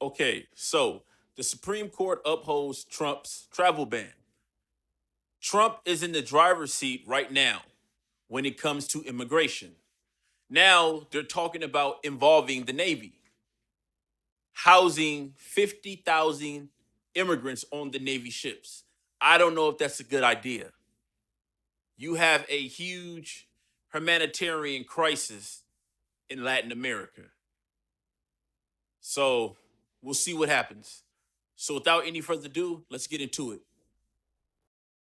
Okay, so the Supreme Court upholds Trump's travel ban. Trump is in the driver's seat right now when it comes to immigration. Now they're talking about involving the Navy, housing 50,000 immigrants on the Navy ships. I don't know if that's a good idea. You have a huge humanitarian crisis in Latin America. So we'll see what happens. So without any further ado, let's get into it.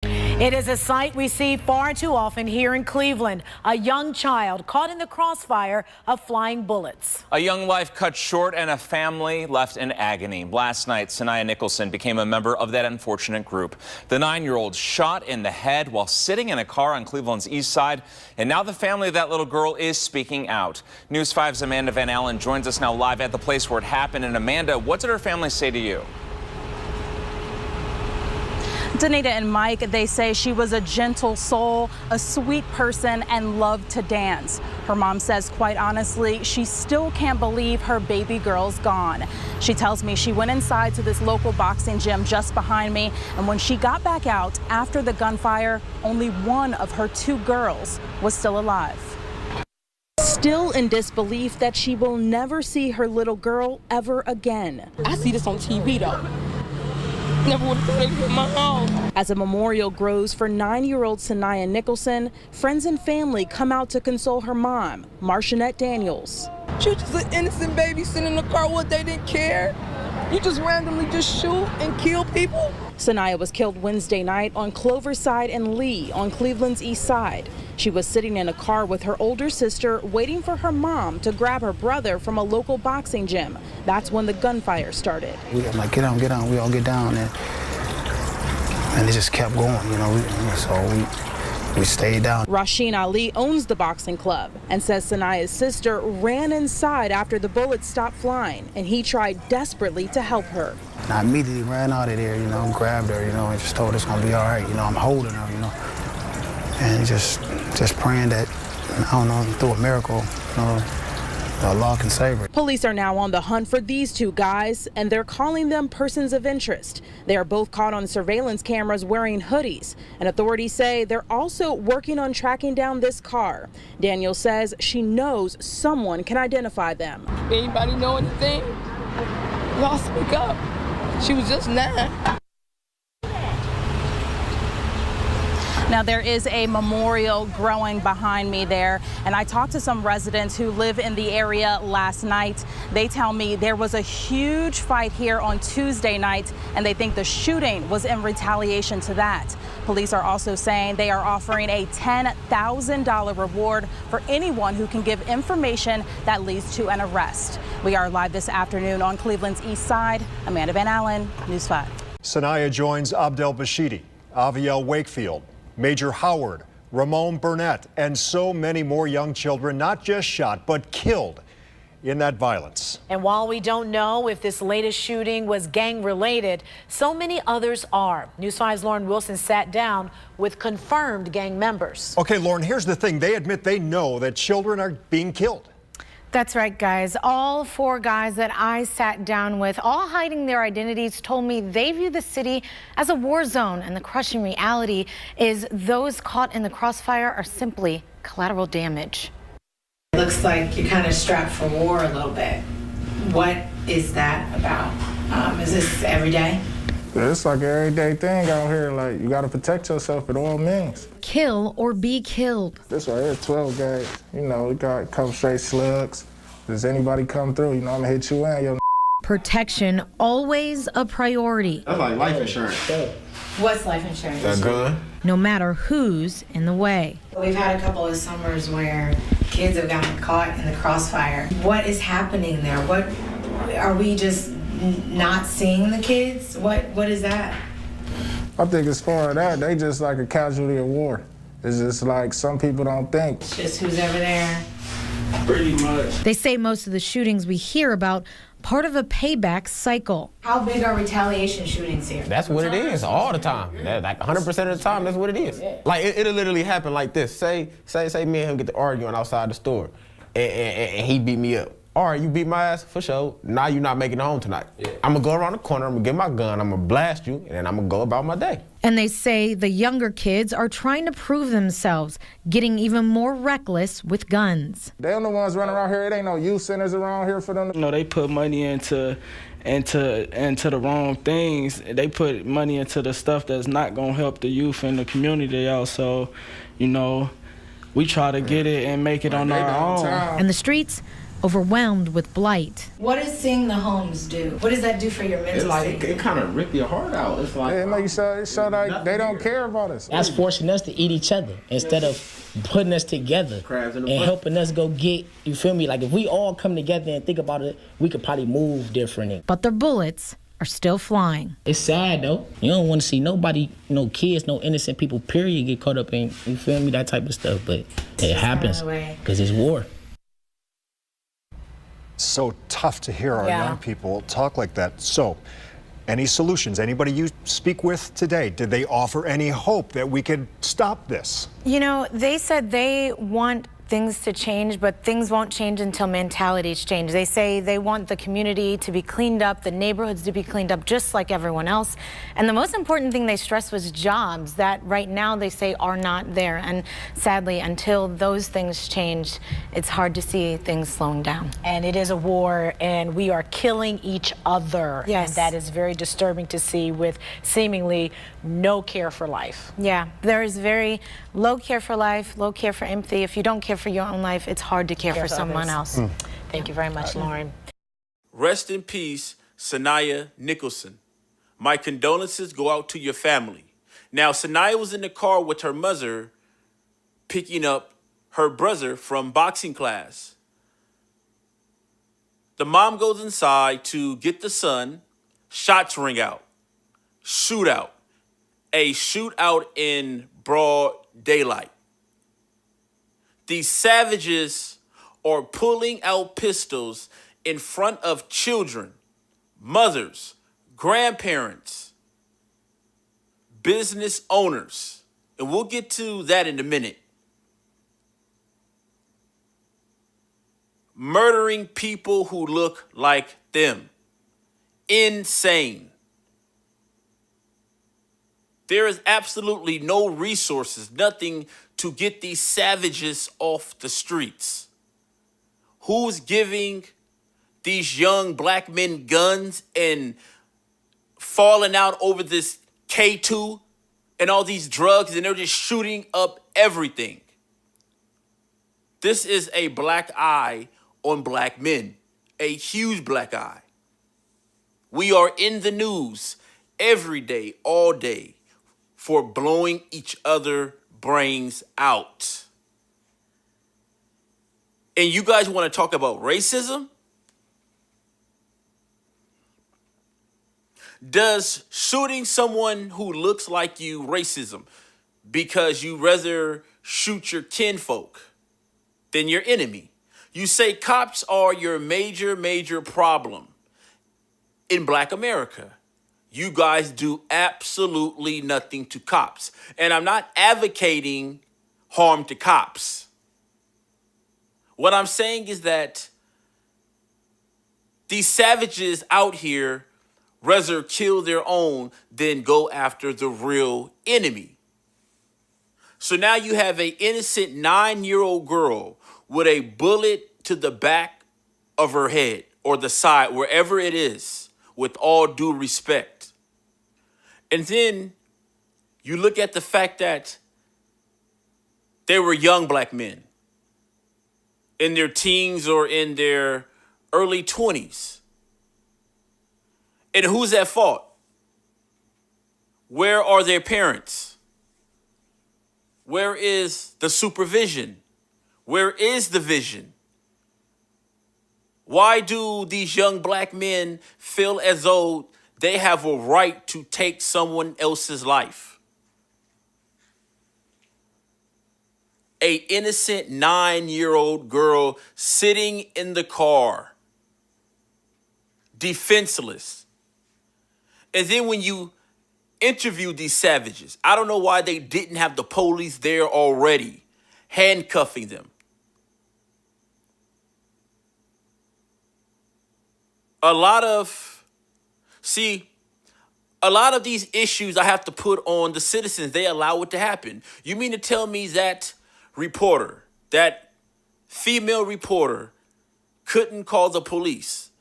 It is a sight we see far too often here in Cleveland. A young child caught in the crossfire of flying bullets. A young life cut short and a family left in agony. Last night, Saniyah Nicholson became a member of that unfortunate group. The 9-year-old shot in the head while sitting in a car on Cleveland's east side. And now the family of that little girl is speaking out. News 5's Amanda Van Allen joins us now live at the place where it happened. And Amanda, what did her family say to you? Danita and Mike, they say she was a gentle soul, a sweet person, and loved to dance. Her mom says, quite honestly, she still can't believe her baby girl's gone. She tells me she went inside to this local boxing gym just behind me, and when she got back out after the gunfire, only one of her 2 girls was still alive. Still in disbelief that she will never see her little girl ever again. I see this on TV though. Never would have thought it hit my home. As a memorial grows for 9-year-old Saniyah Nicholson, friends and family come out to console her mom, Marcianette Daniels. She was just an innocent baby sitting in the car. What, they didn't care? You just randomly just shoot and kill people? Saniyah was killed Wednesday night on Cloverside and Lee on Cleveland's east side. She was sitting in a car with her older sister waiting for her mom to grab her brother from a local boxing gym. That's when the gunfire started. I'm like, get on, get on. We all get down, and it just kept going, you know. So we stayed down. Rasheen Ali owns the boxing club and says Saniyah's sister ran inside after the bullets stopped flying, and he tried desperately to help her. And I immediately ran out of there, you know, grabbed her, you know, and just told her it's gonna be all right. You know, I'm holding her, you know, and just praying that, I don't know, through a miracle, you know, Allah can save her. Police are now on the hunt for these 2 guys, and they're calling them persons of interest. They are both caught on surveillance cameras wearing hoodies, and authorities say they're also working on tracking down this car. Daniel says she knows someone can identify them. Anybody know anything? Y'all speak up. She was just 9. Now, there is a memorial growing behind me there, and I talked to some residents who live in the area last night. They tell me there was a huge fight here on Tuesday night, and they think the shooting was in retaliation to that. Police are also saying they are offering a $10,000 reward for anyone who can give information that leads to an arrest. We are live this afternoon on Cleveland's east side. Amanda Van Allen, News 5. Saniyah joins Abdel Bashidi, Aviel Wakefield, Major Howard, Ramon Burnett, and so many more young children not just shot, but killed in that violence. And while we don't know if this latest shooting was gang-related, so many others are. News 5's Lauren Wilson sat down with confirmed gang members. Okay, Lauren, here's the thing. They admit they know that children are being killed. That's right, guys. All 4 guys that I sat down with, all hiding their identities, told me they view the city as a war zone, and the crushing reality is those caught in the crossfire are simply collateral damage. It looks like you're kind of strapped for war a little bit. What is that about? Is this every day? It's like an everyday thing out here. Like, you got to protect yourself at all means. Kill or be killed. This right here, 12 gauge. You know, we got a couple straight slugs. Does anybody come through, you know, I'm gonna hit you in, yo. Protection always a priority. That's like life insurance. What's life insurance? A gun. No matter who's in the way. We've had a couple of summers where kids have gotten caught in the crossfire. What is happening there? What are we just not seeing the kids? What is that? I think as far as that, they just like a casualty of war. It's just like some people don't think. It's just who's ever there. Pretty much. They say most of the shootings we hear about part of a payback cycle. How big are retaliation shootings here? That's what it is all the time. Like 100% of the time, that's what it is. Like it'll literally happen like this. Say me and him get to arguing outside the store, and he beat me up. all right, you beat my ass for sure. Now you're not making it home tonight. Yeah. I'm gonna go around the corner, I'm gonna get my gun, I'm gonna blast you, and then I'm gonna go about my day. And they say the younger kids are trying to prove themselves, getting even more reckless with guns. They don't the ones running around here. It ain't no youth centers around here for them. You know, they put money into the wrong things. They put money into the stuff that's not gonna help the youth and the community out. So, you know, we try to get it and make it on our own. And the streets overwhelmed with blight. What does seeing the homes do? What does that do for your mental state? It kind of rip your heart out. It's like, it make you so like they don't care about us. That's forcing us to eat each other instead of putting us together and helping us go get, you feel me? Like if we all come together and think about it, we could probably move differently. But their bullets are still flying. It's sad though. You don't want to see nobody, no kids, no innocent people, period, get caught up in, you feel me, that type of stuff. But it happens because it's war. So tough to hear our young people talk like that. So, any solutions? Anybody you speak with today, did they offer any hope that we could stop this? You know, they said they want things to change, but things won't change until mentalities change. They say they want the community to be cleaned up, the neighborhoods to be cleaned up just like everyone else. And the most important thing they stressed was jobs that right now they say are not there. And sadly, until those things change, it's hard to see things slowing down. And it is a war, and we are killing each other. Yes. And that is very disturbing to see, with seemingly no care for life. Yeah, there is very low care for life, low care for empathy. If you don't care for your own life, it's hard to care for someone else. Thank you very much, Lauren. Rest in peace, Saniyah Nicholson. My condolences go out to your family. Now, Saniyah was in the car with her mother picking up her brother from boxing class. The mom goes inside to get the son. Shots ring out. Shootout. A shootout in broad daylight. These savages are pulling out pistols in front of children, mothers, grandparents, business owners. And we'll get to that in a minute. Murdering people who look like them. Insane. There is absolutely no resources, nothing to get these savages off the streets. Who's giving these young black men guns and falling out over this K2 and all these drugs, and they're just shooting up everything? This is a black eye on black men, a huge black eye. We are in the news every day, all day, for blowing each other brains out. And you guys want to talk about racism? Does shooting someone who looks like you racism because you rather shoot your kinfolk than your enemy? You say cops are your major problem in Black America. You guys do absolutely nothing to cops. And I'm not advocating harm to cops. What I'm saying is that these savages out here rather kill their own than go after the real enemy. So now you have an innocent 9-year-old girl with a bullet to the back of her head or the side, wherever it is, with all due respect. And then you look at the fact that they were young black men in their teens or in their early 20s. And who's at fault? Where are their parents? Where is the supervision? Where is the vision? Why do these young black men feel as though they have a right to take someone else's life? A innocent 9-year-old girl sitting in the car, defenseless. And then when you interview these savages, I don't know why they didn't have the police there already, handcuffing them. a lot of these issues I have to put on the citizens. They allow it to happen. You mean to tell me that reporter, that female reporter, couldn't call the police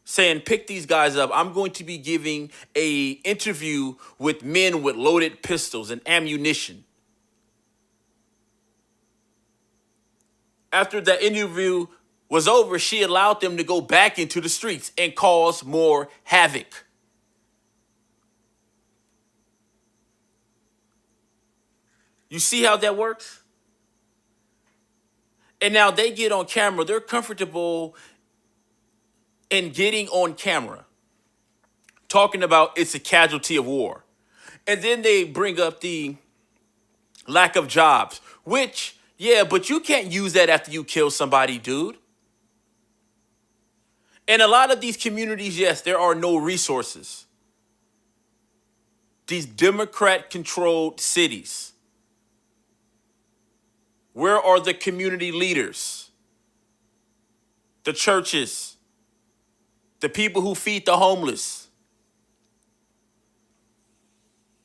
saying, pick these guys up. I'm going to be giving a interview with men with loaded pistols and ammunition. After that interview was over, she allowed them to go back into the streets and cause more havoc. You see how that works? And now they get on camera. They're comfortable in getting on camera, talking about it's a casualty of war. And then they bring up the lack of jobs, which, yeah, but you can't use that after you kill somebody, dude. In a lot of these communities, yes, there are no resources. These Democrat-controlled cities. Where are the community leaders? The churches? The people who feed the homeless?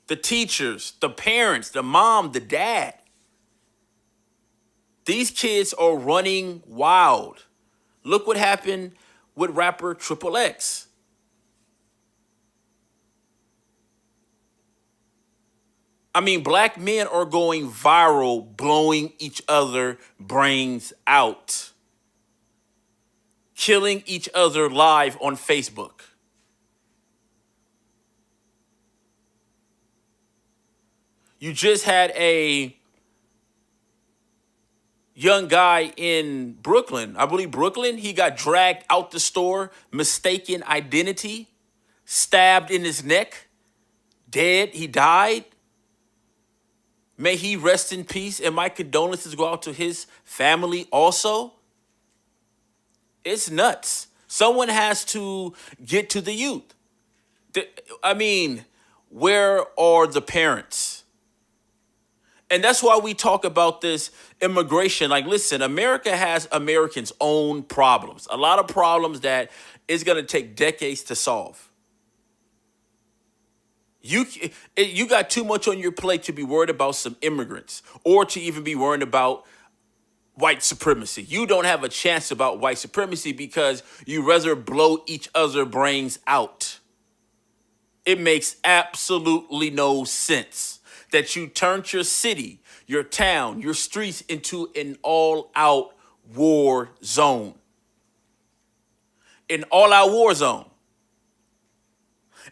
The teachers, the parents, the mom, the dad? These kids are running wild. Look what happened with rapper Triple X. I mean, black men are going viral, blowing each other brains out, killing each other live on Facebook. You just had a young guy in Brooklyn, I believe Brooklyn, he got dragged out the store, mistaken identity, stabbed in his neck, dead, he died. May he rest in peace, and my condolences go out to his family also. It's nuts. Someone has to get to the youth. I mean, where are the parents? And that's why we talk about this immigration. Like, listen, America has Americans' own problems. A lot of problems that is going to take decades to solve. You got too much on your plate to be worried about some immigrants or to even be worried about white supremacy. You don't have a chance about white supremacy because you rather blow each other brains out. It makes absolutely no sense that you turned your city, your town, your streets into an all-out war zone. An all-out war zone.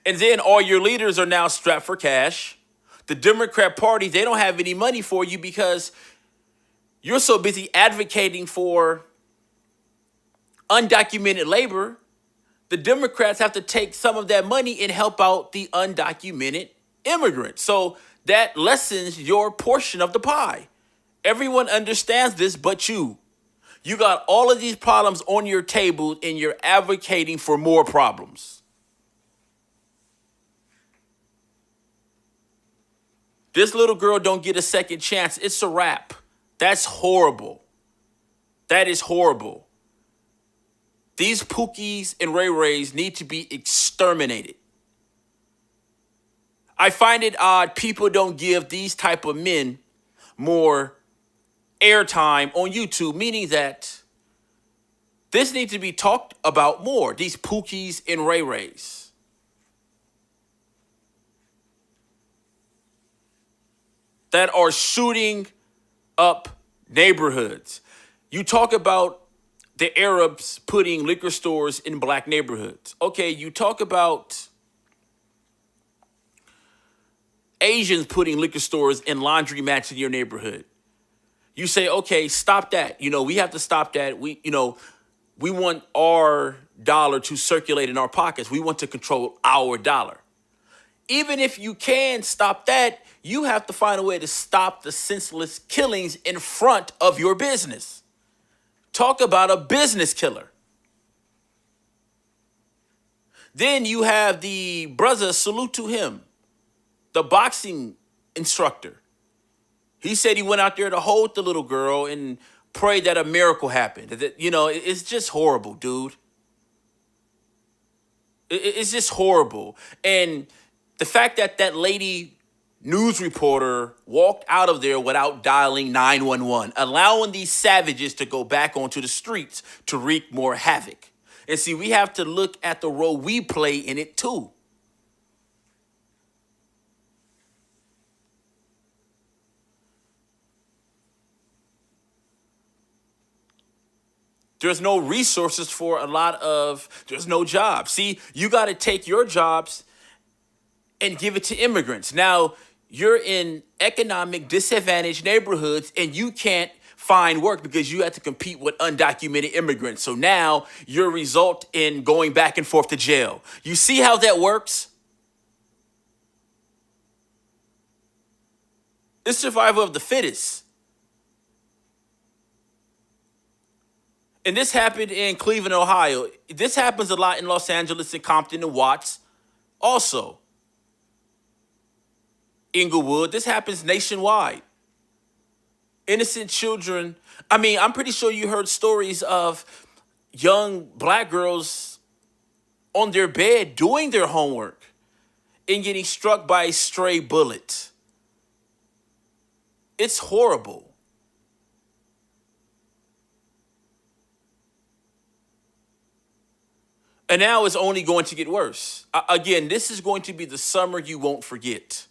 And then all your leaders are now strapped for cash. The Democrat Party, they don't have any money for you because you're so busy advocating for undocumented labor. The Democrats have to take some of that money and help out the undocumented immigrants. So that lessens your portion of the pie. Everyone understands this but you. You got all of these problems on your table and you're advocating for more problems. This little girl don't get a second chance. It's a wrap. That's horrible. That is horrible. These Pookies and Ray Rays need to be exterminated. I find it odd people don't give these type of men more airtime on YouTube, meaning that this needs to be talked about more. These Pookies and Ray Rays. That are shooting up neighborhoods. You talk about the Arabs putting liquor stores in black neighborhoods. Okay, you talk about Asians putting liquor stores in laundromats in your neighborhood. You say, okay, stop that. We have to stop that. We want our dollar to circulate in our pockets. We want to control our dollar. Even if you can stop that, you have to find a way to stop the senseless killings in front of your business. Talk about a business killer. Then you have the brother, salute to him, the boxing instructor. He said he went out there to hold the little girl and pray that a miracle happened. It's just horrible, dude. It's just horrible. And the fact that that lady news reporter walked out of there without dialing 911, allowing these savages to go back onto the streets to wreak more havoc. And see, we have to look at the role we play in it too. There's no resources for there's no jobs. See, you got to take your jobs and give it to immigrants. Now, you're in economic disadvantaged neighborhoods and you can't find work because you have to compete with undocumented immigrants. So now your result in going back and forth to jail. You see how that works? It's survival of the fittest. And this happened in Cleveland, Ohio. This happens a lot in Los Angeles and Compton and Watts also. Inglewood. This happens nationwide. Innocent children. I mean, I'm pretty sure you heard stories of young black girls on their bed doing their homework and getting struck by a stray bullet. It's horrible. And now it's only going to get worse. Again, this is going to be the summer you won't forget.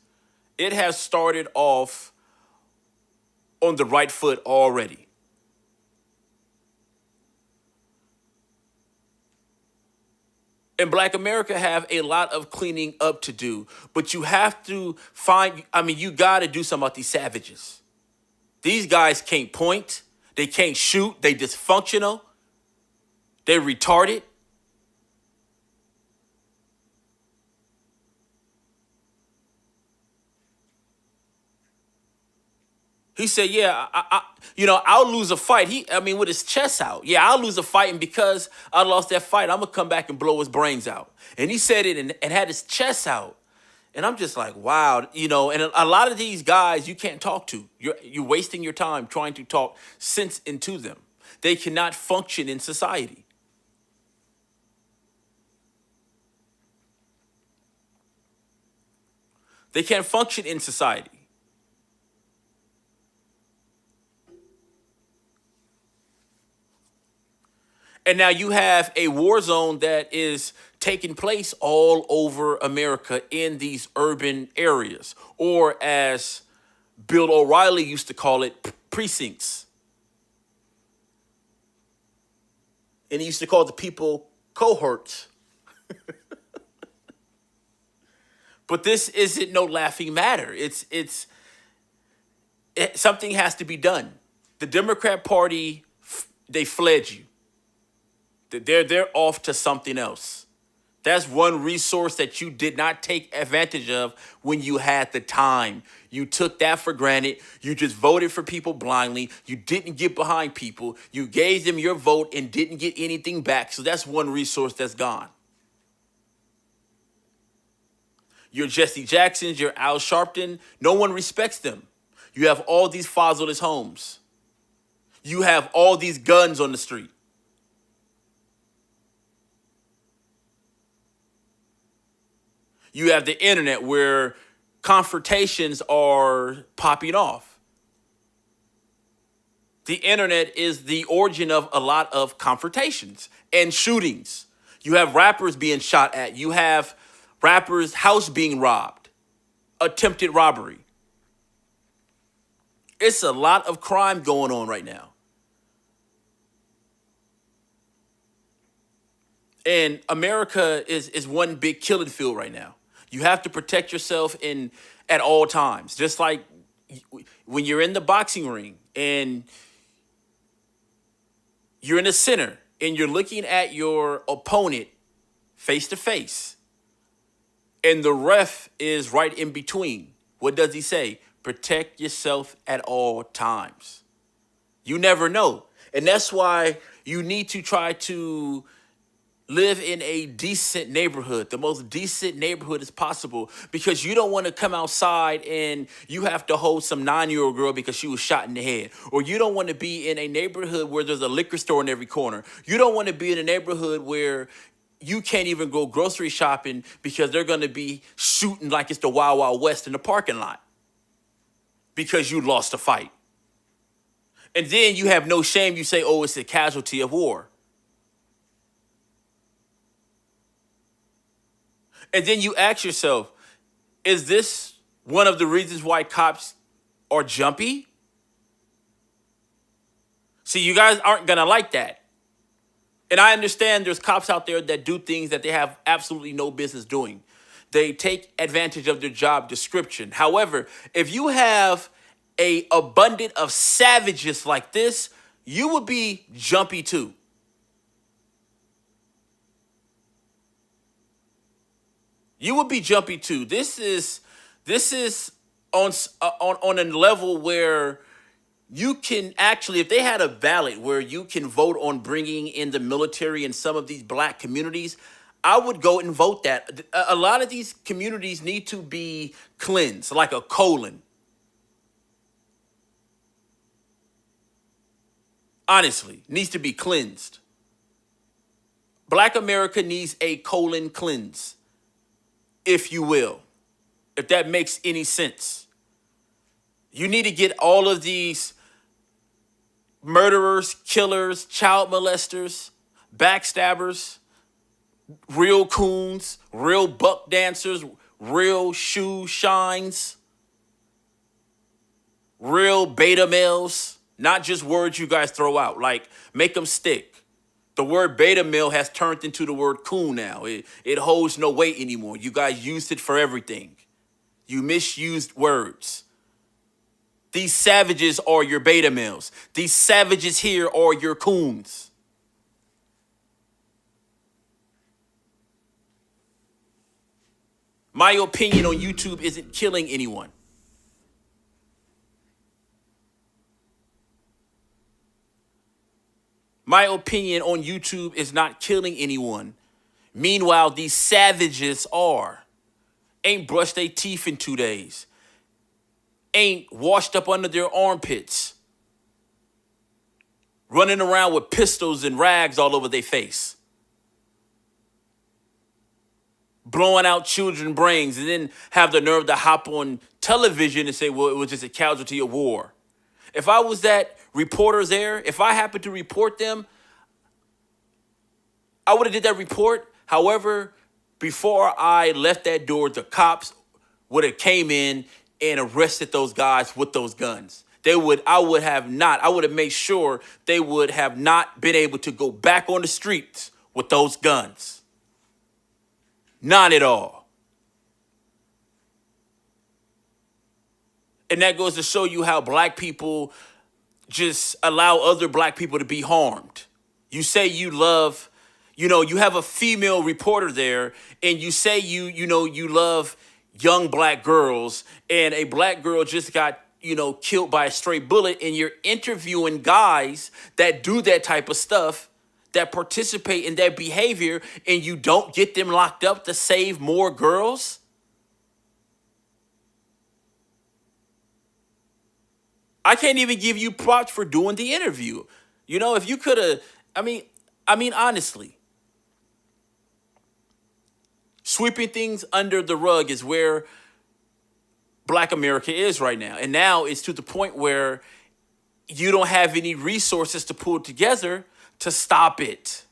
It has started off on the right foot already. And Black America have a lot of cleaning up to do, but you have to you got to do something about these savages. These guys can't point, they can't shoot, they dysfunctional, they're retarded. He said, yeah, I'll lose a fight. With his chest out. Yeah, I'll lose a fight, and because I lost that fight, I'm going to come back and blow his brains out. And he said it and had his chest out. And I'm just like, wow, and a lot of these guys you can't talk to. You're wasting your time trying to talk sense into them. They cannot function in society. They can't function in society. And now you have a war zone that is taking place all over America in these urban areas, or as Bill O'Reilly used to call it, precincts. And he used to call the people cohorts. But this isn't no laughing matter. Something has to be done. The Democrat Party, they fled you. They're off to something else. That's one resource that you did not take advantage of when you had the time. You took that for granted. You just voted for people blindly. You didn't get behind people. You gave them your vote and didn't get anything back. So that's one resource that's gone. Your Jesse Jacksons, your Al Sharpton, no one respects them. You have all these fatherless homes. You have all these guns on the street. You have the internet where confrontations are popping off. The internet is the origin of a lot of confrontations and shootings. You have rappers being shot at. You have rappers' house being robbed. Attempted robbery. It's a lot of crime going on right now. And America is one big killing field right now. You have to protect yourself at all times. Just like when you're in the boxing ring and you're in the center and you're looking at your opponent face to face and the ref is right in between. What does he say? Protect yourself at all times. You never know. And that's why you need to try to live in a decent neighborhood, the most decent neighborhood as possible, because you don't want to come outside and you have to hold some 9-year-old girl because she was shot in the head. Or you don't want to be in a neighborhood where there's a liquor store in every corner. You don't want to be in a neighborhood where you can't even go grocery shopping because they're going to be shooting like it's the Wild Wild West in the parking lot because you lost a fight. And then you have no shame. You say, oh, it's a casualty of war. And then you ask yourself, is this one of the reasons why cops are jumpy? See, you guys aren't going to like that. And I understand there's cops out there that do things that they have absolutely no business doing. They take advantage of their job description. However, if you have an abundance of savages like this, you would be jumpy too. You would be jumpy too. This is on a level where you can actually, if they had a ballot where you can vote on bringing in the military in some of these black communities, I would go and vote that. A lot of these communities need to be cleansed, like a colon. Honestly, needs to be cleansed. Black America needs a colon cleanse, if you will, if that makes any sense. You need to get all of these murderers, killers, child molesters, backstabbers, real coons, real buck dancers, real shoe shines, real beta males, not just words you guys throw out, like make them stick. The word beta male has turned into the word coon now. It holds no weight anymore. You guys used it for everything. You misused words. These savages are your beta males. These savages here are your coons. My opinion on YouTube isn't killing anyone. My opinion on YouTube is not killing anyone. Meanwhile, these savages are. Ain't brushed their teeth in 2 days. Ain't washed up under their armpits. Running around with pistols and rags all over their face. Blowing out children's brains and then have the nerve to hop on television and say, well, it was just a casualty of war. If I was that reporter there, if I happened to report them, I would have did that report. However, before I left that door, the cops would have came in and arrested those guys with those guns. I would have made sure they would have not been able to go back on the streets with those guns. Not at all. And that goes to show you how black people just allow other black people to be harmed. You say you love, you have a female reporter there, and you say you love young black girls, and a black girl just got, killed by a stray bullet, and you're interviewing guys that do that type of stuff, that participate in that behavior, and you don't get them locked up to save more girls? I can't even give you props for doing the interview. If you could have, I mean, honestly, sweeping things under the rug is where Black America is right now. And now it's to the point where you don't have any resources to pull together to stop it.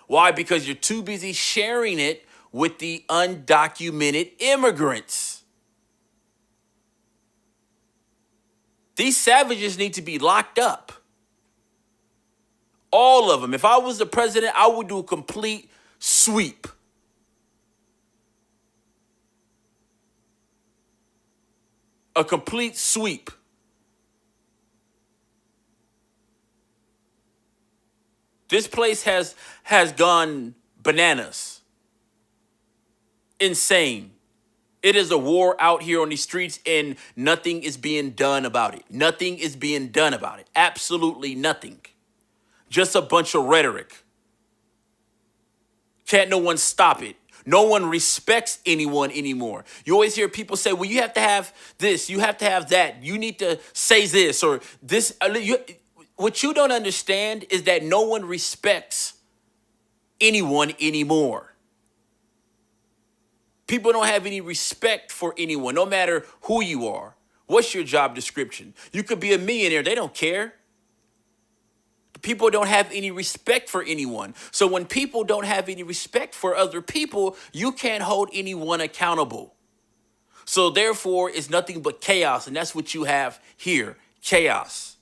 Why? Because you're too busy sharing it with the undocumented immigrants. These savages need to be locked up. All of them. If I was the president, I would do a complete sweep. A complete sweep. This place has gone bananas. Insane. It is a war out here on these streets, and nothing is being done about it. Nothing is being done about it. Absolutely nothing. Just a bunch of rhetoric. Can't no one stop it. No one respects anyone anymore. You always hear people say, well, you have to have this, you have to have that. You need to say this or this. What you don't understand is that no one respects anyone anymore. People don't have any respect for anyone, no matter who you are. What's your job description? You could be a millionaire. They don't care. People don't have any respect for anyone. So when people don't have any respect for other people, you can't hold anyone accountable. So therefore, it's nothing but chaos. And that's what you have here, chaos.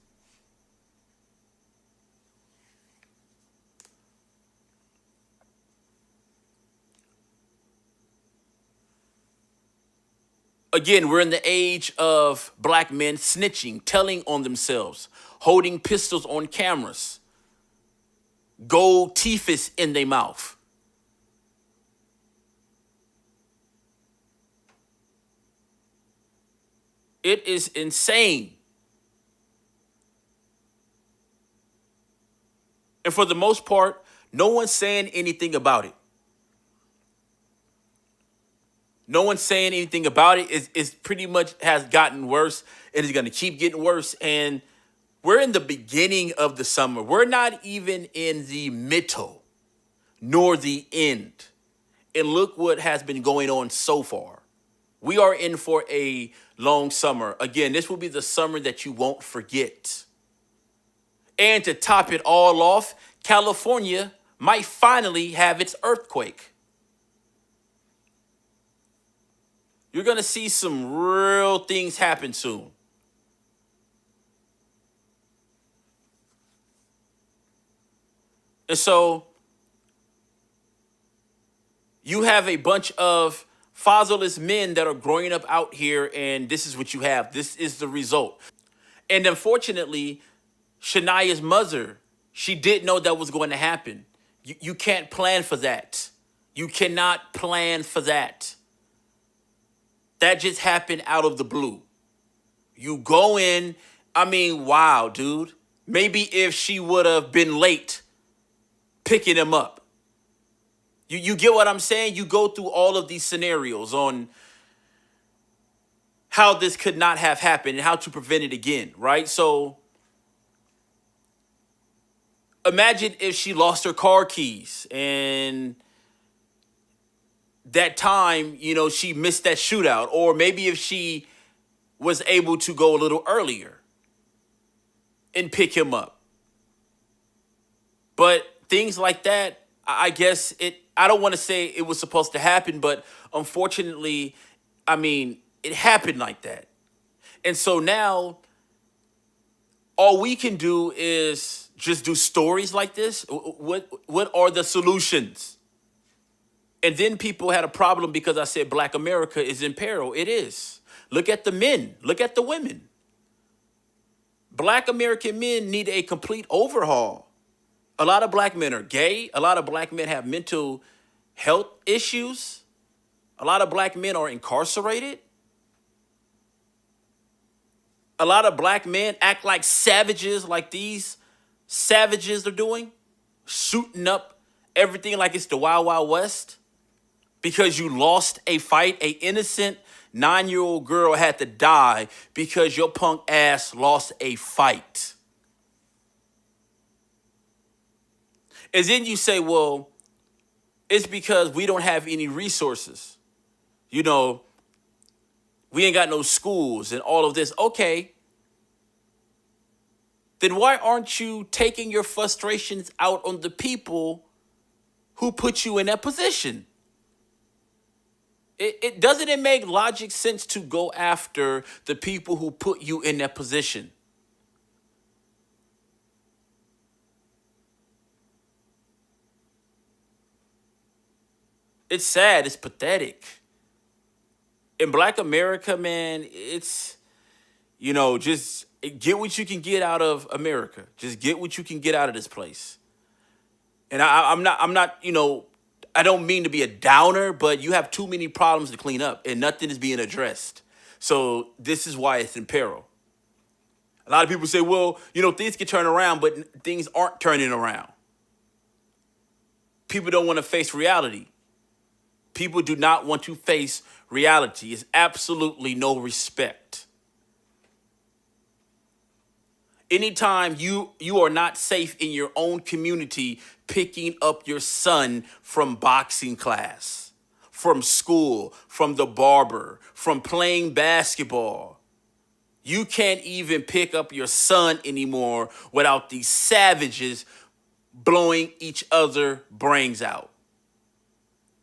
Again, we're in the age of black men snitching, telling on themselves, holding pistols on cameras, gold teethus in their mouth. It is insane. And for the most part, no one's saying anything about it. No one's saying anything about it. It's pretty much has gotten worse and is going to keep getting worse. And we're in the beginning of the summer. We're not even in the middle nor the end. And look what has been going on so far. We are in for a long summer. Again, this will be the summer that you won't forget. And to top it all off, California might finally have its earthquake. You're going to see some real things happen soon. And so you have a bunch of fatherless men that are growing up out here, and this is what you have. This is the result. And unfortunately, Saniyah's mother, she didn't know that was going to happen. You can't plan for that. You cannot plan for that. That just happened out of the blue. You go in, I mean, wow, dude. Maybe if she would have been late picking him up. You get what I'm saying? You go through all of these scenarios on how this could not have happened and how to prevent it again, right? So imagine if she lost her car keys and that time, you know, she missed that shootout, or maybe if she was able to go a little earlier and pick him up. But things like that, I guess I don't want to say it was supposed to happen, but unfortunately, I mean, it happened like that. And so now all we can do is just do stories like this. What are the solutions? And then people had a problem because I said Black America is in peril. It is. Look at the men. Look at the women. Black American men need a complete overhaul. A lot of black men are gay. A lot of black men have mental health issues. A lot of black men are incarcerated. A lot of black men act like savages, like these savages are doing, shooting up everything like it's the Wild Wild West. Because you lost a fight, an innocent 9-year-old girl had to die because your punk ass lost a fight. And then you say, well, it's because we don't have any resources. You know, we ain't got no schools and all of this. Okay. Then why aren't you taking your frustrations out on the people who put you in that position? Doesn't it make logic sense to go after the people who put you in that position? It's sad. It's pathetic. In Black America, man, it's, you know, just get what you can get out of America. Just get what you can get out of this place. And I'm not, you know, I don't mean to be a downer, but you have too many problems to clean up and nothing is being addressed. So this is why it's in peril. A lot of people say, well, you know, things can turn around, but things aren't turning around. People don't want to face reality. People do not want to face reality. It's absolutely no respect. Anytime you are not safe in your own community, picking up your son from boxing class, from school, from the barber, from playing basketball. You can't even pick up your son anymore without these savages blowing each other brains out.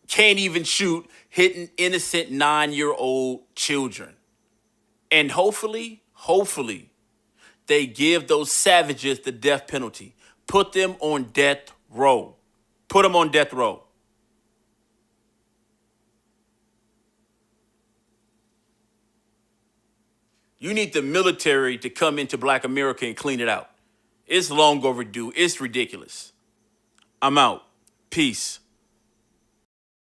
Can't even shoot, hitting innocent 9-year-old children. And hopefully, they give those savages the death penalty. Put them on death row. Put them on death row. You need the military to come into Black America and clean it out. It's long overdue. It's ridiculous. I'm out. Peace.